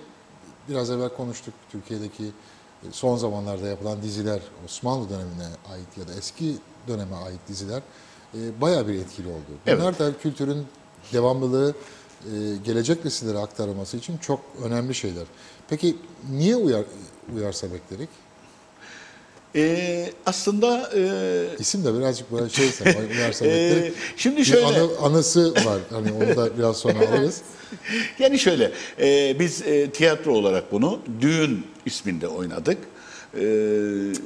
biraz evvel konuştuk. Türkiye'deki son zamanlarda yapılan diziler, Osmanlı dönemine ait ya da eski döneme ait diziler bayağı bir etkili oldu. Bunlar da kültürün devamlılığı, gelecek nesillere aktarılması için çok önemli şeyler. Peki niye uyarsa beklerik?
Aslında
İsim de birazcık böyle şeyse, uyarsa beklerik.
şimdi
Bir
şöyle
anısı var. Hani onu da biraz sonra alırız.
yani şöyle biz tiyatro olarak bunu Düğün isminde oynadık.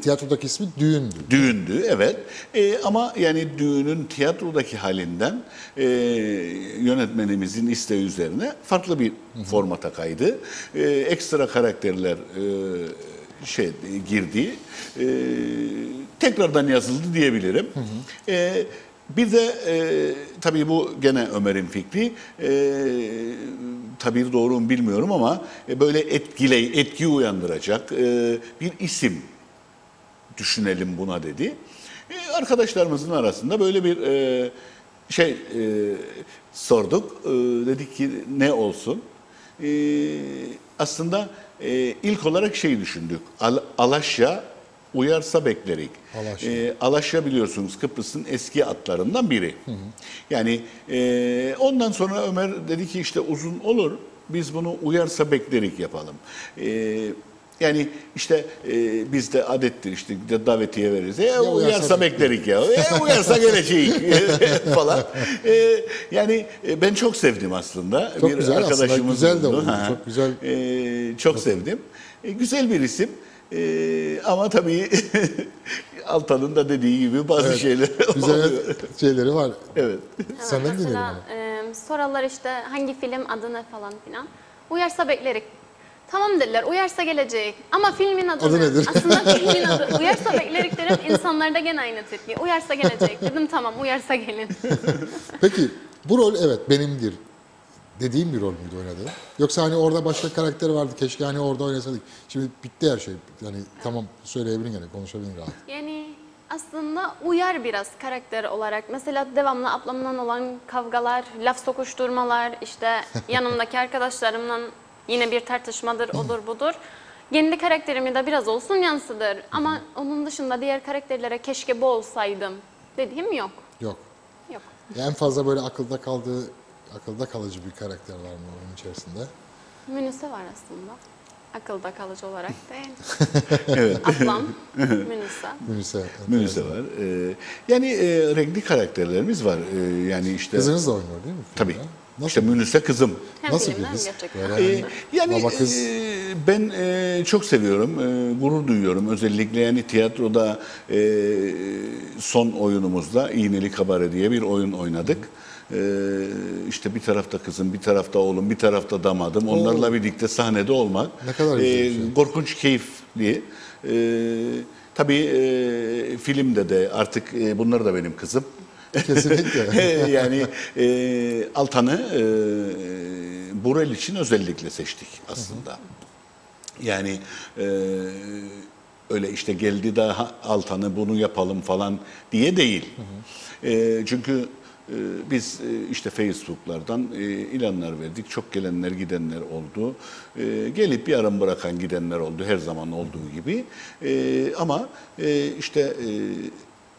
Tiyatrodaki ismi Düğündü.
Düğündü, evet. Ama yani düğünün tiyatrodaki halinden yönetmenimizin isteği üzerine farklı bir formata kaydı. Ekstra karakterler girdi. Tekrardan yazıldı diyebilirim. Bir de tabii bu gene Ömer'in fikri. Tabii doğru mu bilmiyorum ama böyle etki uyandıracak bir isim düşünelim buna dedi. Arkadaşlarımızın arasında böyle bir sorduk. Dedik ki ne olsun? Aslında ilk olarak düşündük. Alaşya uyarsa beklerik.
Alaşya.
Alaşya biliyorsunuz Kıbrıs'ın eski atlarından biri. Yani ondan sonra Ömer dedi ki işte uzun olur. Biz bunu uyarsa beklerik yapalım. Yani işte bizde adettir işte davetiye veririz. Uyarsa beklerik ya. Uyarsa gelecek falan. Yani ben çok sevdim aslında.
Çok
bir
güzel
arkadaşımız
aslında. Güzel de
oldu.
oldu. Çok güzel.
Çok sevdim. Güzel bir isim. Ama tabii Altan'ın da dediği gibi bazı şeyler
Güzel
oluyor.
şeyleri var.
Evet.
Senden dinleyelim
Mesela
onu.
sorarlar işte hangi film adı ne falan filan. Uyarsa beklerik. Tamam dediler, uyarsa gelecek. Ama filmin adı,
Adı
ne?
nedir?
Aslında filmin adı. Uyarsa beklerik derim, insanlarda gene aynı tepki. Uyarsa gelecek. Dedim tamam, uyarsa gelin.
Peki bu rol evet benimdir dediğim bir rol müydü oynadığın? Yoksa hani orada başka karakter vardı keşke hani orada oynasaydık. Şimdi bitti her şey. Yani tamam söyleyebilin yani konuşabilin rahat.
Yani aslında uyar biraz karakter olarak. Mesela devamlı ablamla olan kavgalar, laf sokuşturmalar, işte yanımdaki arkadaşlarımla yine bir tartışmadır, odur budur. Kendi karakterimi de biraz olsun yansıdır. Ama onun dışında diğer karakterlere keşke bu olsaydım dediğim yok.
Yok.
Yok.
En fazla böyle akılda kalıcı bir karakter var mı onun içerisinde?
Münise var aslında. Akılda kalıcı olarak değil.
Evet.
Ablam, Münise.
Münise.
Münise var. Yani renkli karakterlerimiz var. Yani işte
Kızınız da oynuyor değil mi?
tabii.
filmde? Nasıl?
İşte Münise kızım.
Hem
Nasıl
filmde hem
biriniz?
gerçekten.
Böyle hani
Yani
baba kız.
ben çok seviyorum, gurur duyuyorum. Özellikle yani tiyatroda son oyunumuzda İğneli Kabare diye bir oyun oynadık. İşte bir tarafta kızım, bir tarafta oğlum, bir tarafta damadım. Onlarla birlikte sahnede olmak.
Ne kadar güzel bir şey.
Korkunç keyifli. Tabii filmde de artık bunlar da benim kızım.
Kesinlikle.
Yani Altan'ı bu rol için özellikle seçtik aslında. Yani öyle işte geldi de Altan'ı bunu yapalım falan diye değil. Çünkü biz işte Facebook'lardan ilanlar verdik. Çok gelenler gidenler oldu. Gelip bir aram bırakan gidenler oldu her zaman olduğu gibi. Ama işte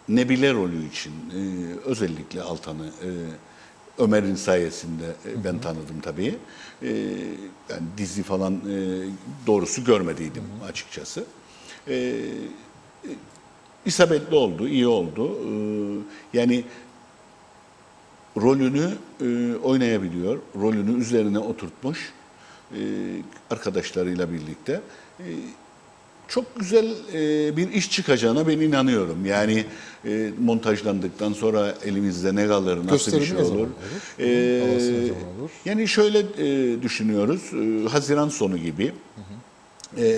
Nebile rolü için özellikle Altan'ı Ömer'in sayesinde ben tanıdım tabii. Yani dizi falan doğrusu görmediydim açıkçası. İsabetli oldu, iyi oldu. Yani rolünü oynayabiliyor, rolünü üzerine oturtmuş arkadaşlarıyla birlikte. Çok güzel bir iş çıkacağına ben inanıyorum. Yani montajlandıktan sonra elimizde ne kalır, nasıl bir
Gösterimi
şey
ne zaman
olur?
olur? Havası ne zaman olur?
Yani şöyle düşünüyoruz, Haziran sonu gibi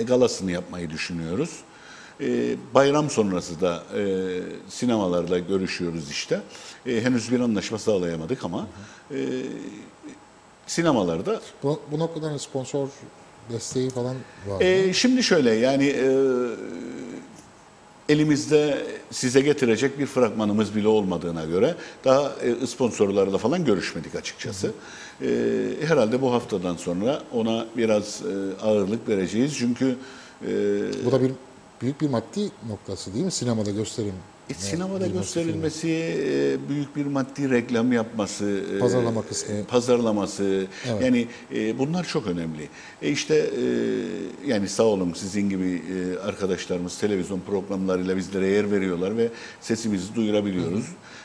galasını yapmayı düşünüyoruz. Bayram sonrası da sinemalarla görüşüyoruz işte. Henüz bir anlaşma sağlayamadık ama sinemalarda.
Bu noktadan sponsor desteği falan var mı?
Şimdi şöyle yani elimizde size getirecek bir fragmanımız bile olmadığına göre daha sponsorlarla falan görüşmedik açıkçası. Herhalde bu haftadan sonra ona biraz ağırlık vereceğiz çünkü
Bu da büyük bir maddi noktası değil mi? Sinemada gösterim.
sinemada
girmesi
gösterilmesi, büyük bir maddi reklam yapması,
Pazarlama kısmı.
pazarlaması,
Evet.
yani bunlar çok önemli. İşte yani sağ olun sizin gibi arkadaşlarımız televizyon programlarıyla bizlere yer veriyorlar ve sesimizi duyurabiliyoruz.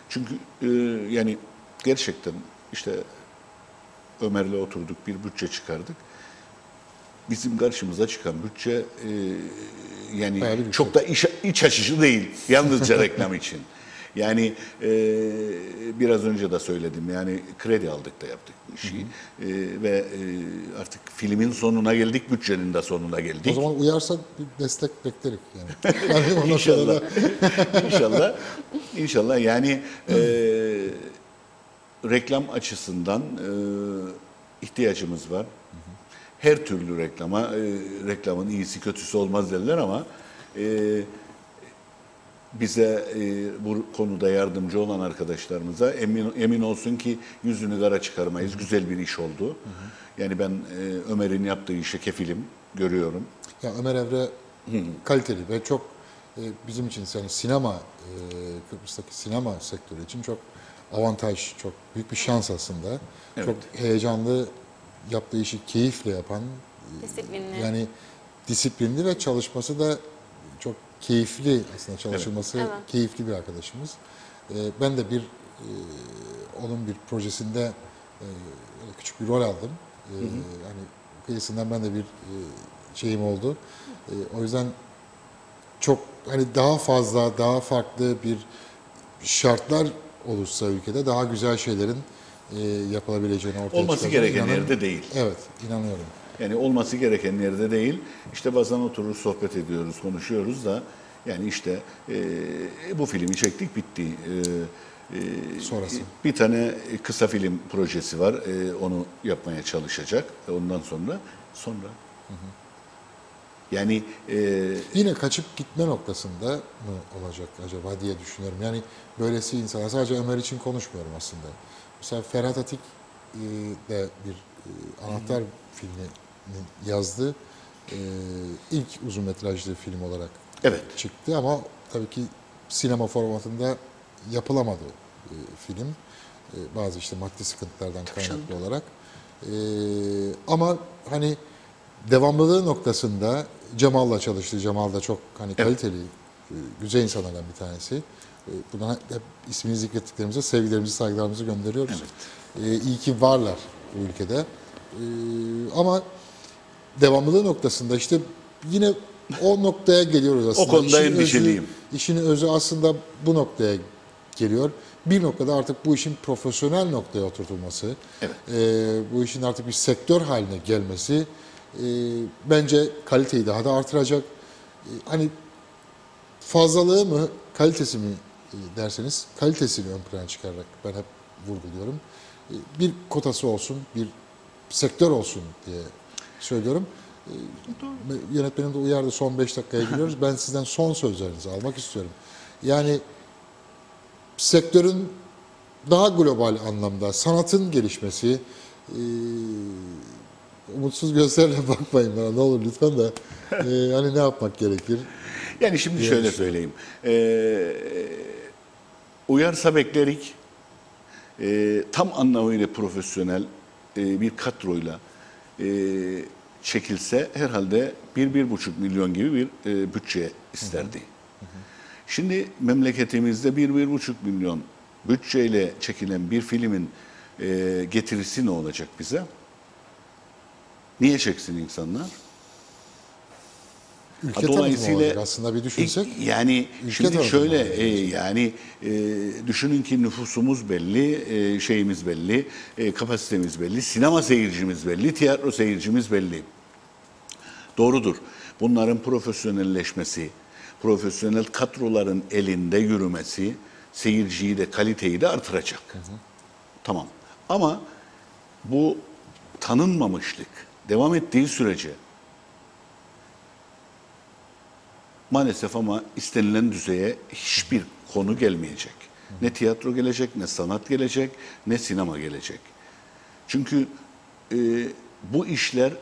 Çünkü yani gerçekten işte Ömer'le oturduk, bir bütçe çıkardık. Bizim karşımıza çıkan bütçe yani
Bayağı bir bütçe.
çok da iç açıcı değil. Yalnızca reklam için. Yani biraz önce de söyledim. Yani kredi aldık da yaptık bu işi. Ve artık filmin sonuna geldik, bütçenin de sonuna geldik.
O zaman uyarsa bir destek bekleriz yani. Yani ondan sonra
İnşallah.
da-
İnşallah. İnşallah. Yani reklam açısından ihtiyacımız var. Her türlü reklama, reklamın iyisi kötüsü olmaz derler ama bize bu konuda yardımcı olan arkadaşlarımıza emin olsun ki yüzünü kara çıkarmayız. Güzel bir iş oldu. Yani ben Ömer'in yaptığı işe kefilim, görüyorum.
Ya Ömer Evre kaliteli ve çok bizim için yani sinema Kıbrıs'taki sinema sektörü için çok avantaj, çok büyük bir şans aslında.
Evet.
Çok heyecanlı, yaptığı işi keyifle yapan,
Disiplinli.
yani disiplinli ve çalışması da çok keyifli aslında çalışılması
Evet.
keyifli bir arkadaşımız. Ben de onun bir projesinde küçük bir rol aldım. Hani kıyısından ben de bir şeyim oldu. O yüzden çok hani daha fazla, daha farklı bir şartlar olursa ülkede daha güzel şeylerin yapılabileceğini ortaya
Olması
çıkaracağına
gereken
inanın-
yerde değil.
Evet, inanıyorum.
Yani olması gereken yerde değil. İşte bazen oturur sohbet ediyoruz, konuşuyoruz da yani işte bu filmi çektik bitti.
Sonrası.
Bir tane kısa film projesi var. Onu yapmaya çalışacak. Ondan sonra. Yani
Yine kaçıp gitme noktasında mı olacak acaba diye düşünüyorum. Yani böylesi insanlar, sadece Ömer için konuşmuyorum aslında. Mesela Ferhat Atik de bir anahtar filmi yazdı. İlk uzun metrajlı film olarak
Evet.
çıktı ama tabii ki sinema formatında yapılamadı film. Bazı işte maddi sıkıntılardan kaynaklı olarak. Ama hani devamlılığı noktasında Cemal'la çalıştı. Cemal da çok hani kaliteli, güzel insanlardan bir tanesi. Buradan hep ismini zikrettiklerimize sevgilerimizi, saygılarımızı gönderiyoruz. İyi ki varlar bu ülkede. Ama devamlılığı noktasında işte yine o noktaya geliyoruz aslında.
O konuda
İşin
endişeliyim.
İşin özü aslında bu noktaya geliyor. Bir noktada artık bu işin profesyonel noktaya oturtulması, bu işin artık bir sektör haline gelmesi bence kaliteyi daha da artıracak. Hani fazlalığı mı, kalitesi mi derseniz kalitesini ön plana çıkararak ben hep vurguluyorum. Bir kotası olsun, bir sektör olsun diye söylüyorum. Yönetmenim de uyardı, son 5 dakikaya giriyoruz. Ben sizden son sözlerinizi almak istiyorum. Yani sektörün daha global anlamda sanatın gelişmesi, umutsuz gözlerle bakmayın bana ne olur lütfen de hani ne yapmak gerekir?
Yani şimdi şöyle söyleyeyim. Uyarsa beklerik. tam anlamıyla profesyonel bir kadroyla çekilse herhalde 1-1,5 milyon gibi bir bütçe isterdi. Şimdi memleketimizde 1-1,5 milyon bütçeyle çekilen bir filmin getirisi ne olacak bize? Niye çeksin insanlar?
Ülke tanıtımı olacak aslında bir düşünsek.
Yani
Ülke
şimdi
tanıtımı
şöyle
olacak.
düşünün ki nüfusumuz belli, şeyimiz belli, kapasitemiz belli, sinema seyircimiz belli, tiyatro seyircimiz belli. Doğrudur. Bunların profesyonelleşmesi, profesyonel kadroların elinde yürümesi seyirciyi de kaliteyi de artıracak. Tamam. Ama bu tanınmamışlık devam ettiği sürece maalesef ama istenilen düzeye hiçbir konu gelmeyecek. Ne tiyatro gelecek, ne sanat gelecek, ne sinema gelecek. Çünkü bu işler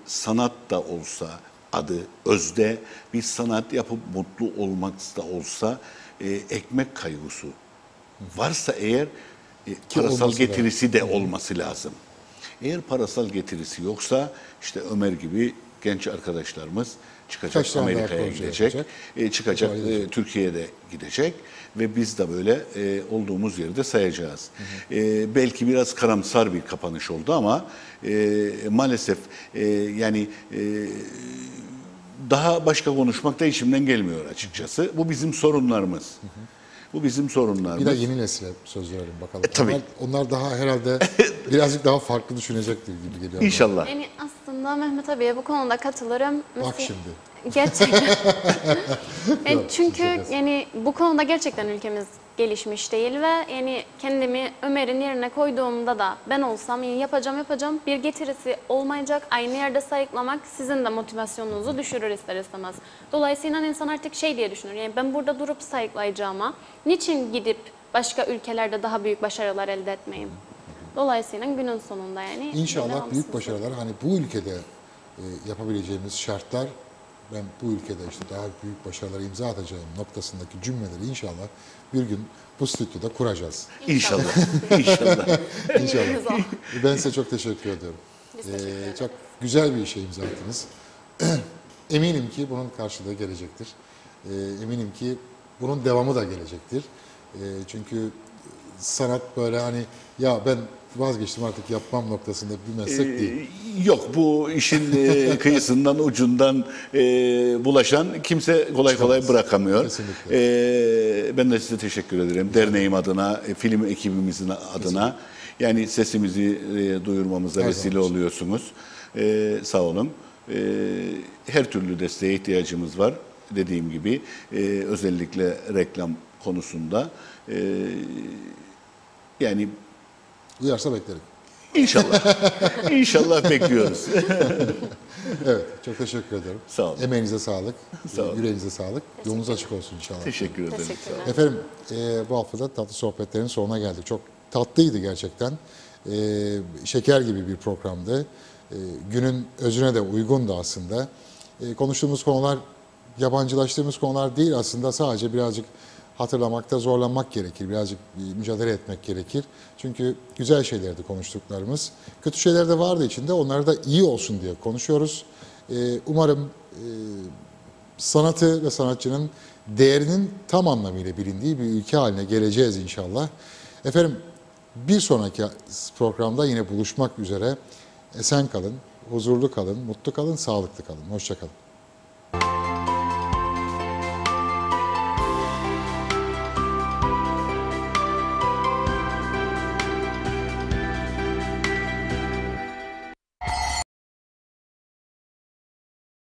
sanat da olsa, adı özde bir sanat yapıp mutlu olmak da olsa ekmek kaygısı varsa eğer parasal
olması
getirisi de olması lazım. Eğer parasal getirisi yoksa işte Ömer gibi genç arkadaşlarımız çıkacak,
Kaç tane daha
Amerika'ya
proje
gidecek,
yapacak?
çıkacak,
Gidecek.
Türkiye'de gidecek ve biz de böyle olduğumuz yerde sayacağız. Belki biraz karamsar bir kapanış oldu ama maalesef yani daha başka konuşmak da içimden gelmiyor açıkçası. Bu bizim sorunlarımız. Bu bizim sorunlarımız.
Bir de yeni nesile söz verelim bakalım.
Tabii.
Onlar daha herhalde birazcık daha farklı düşünecektir gibi geliyor. bana.
İnşallah.
Yani aslında Mehmet abiye bu konuda katılırım.
Bak şimdi.
Gerçekten. Yani çünkü
şakası.
yani bu konuda gerçekten ülkemiz gelişmiş değil ve yani kendimi Ömer'in yerine koyduğumda da ben olsam yani yapacağım bir getirisi olmayacak. Aynı yerde sayıklamak sizin de motivasyonunuzu düşürür ister istemez. Dolayısıyla insan artık şey diye düşünür. Yani ben burada durup sayıklayacağıma niçin gidip başka ülkelerde daha büyük başarılar elde etmeyeyim? Dolayısıyla günün sonunda yani
İnşallah
devamsız.
büyük başarılar hani bu ülkede yapabileceğimiz şartlar ben bu ülkede işte daha büyük başarılara imza atacağım noktasındaki cümleleri inşallah bir gün bu stüdyoda kuracağız.
İnşallah. İnşallah.
İnşallah. Ben size çok teşekkür ediyorum. Çok güzel bir işe imza attınız. Eminim ki bunun karşılığı gelecektir. Eminim ki bunun devamı da gelecektir. Çünkü sanat böyle hani ya ben vazgeçtim artık yapmam noktasında bir meslek değil.
Yok, bu işin kıyısından ucundan bulaşan kimse kolay kolay bırakamıyor. Ben de size teşekkür ederim. Derneğim adına, film ekibimizin adına. Yani sesimizi duyurmamıza
Her
vesile
zaman için.
oluyorsunuz. Sağ olun. Her türlü desteğe ihtiyacımız var. Dediğim gibi özellikle reklam konusunda. Yani
Uyarsa beklerim.
İnşallah. İnşallah bekliyoruz.
Evet, çok teşekkür ederim.
Sağ olun.
Emeğinize sağlık,
Sağ olun.
yüreğinize sağlık. Yolunuz açık olsun inşallah.
Teşekkür ederim.
Teşekkürler.
Efendim, bu hafta da tatlı sohbetlerin sonuna geldik. Çok tatlıydı gerçekten. Şeker gibi bir programdı. Günün özüne de uygundu aslında. Konuştuğumuz konular, yabancılaştığımız konular değil aslında, sadece birazcık hatırlamakta zorlanmak gerekir. Birazcık mücadele etmek gerekir. Çünkü güzel şeylerdi konuştuklarımız. Kötü şeyler de vardı içinde. Onları da iyi olsun diye konuşuyoruz. Umarım sanatı ve sanatçının değerinin tam anlamıyla bilindiği bir ülke haline geleceğiz inşallah. Efendim, bir sonraki programda yine buluşmak üzere. Esen kalın, huzurlu kalın, mutlu kalın, sağlıklı kalın. Hoşça kalın.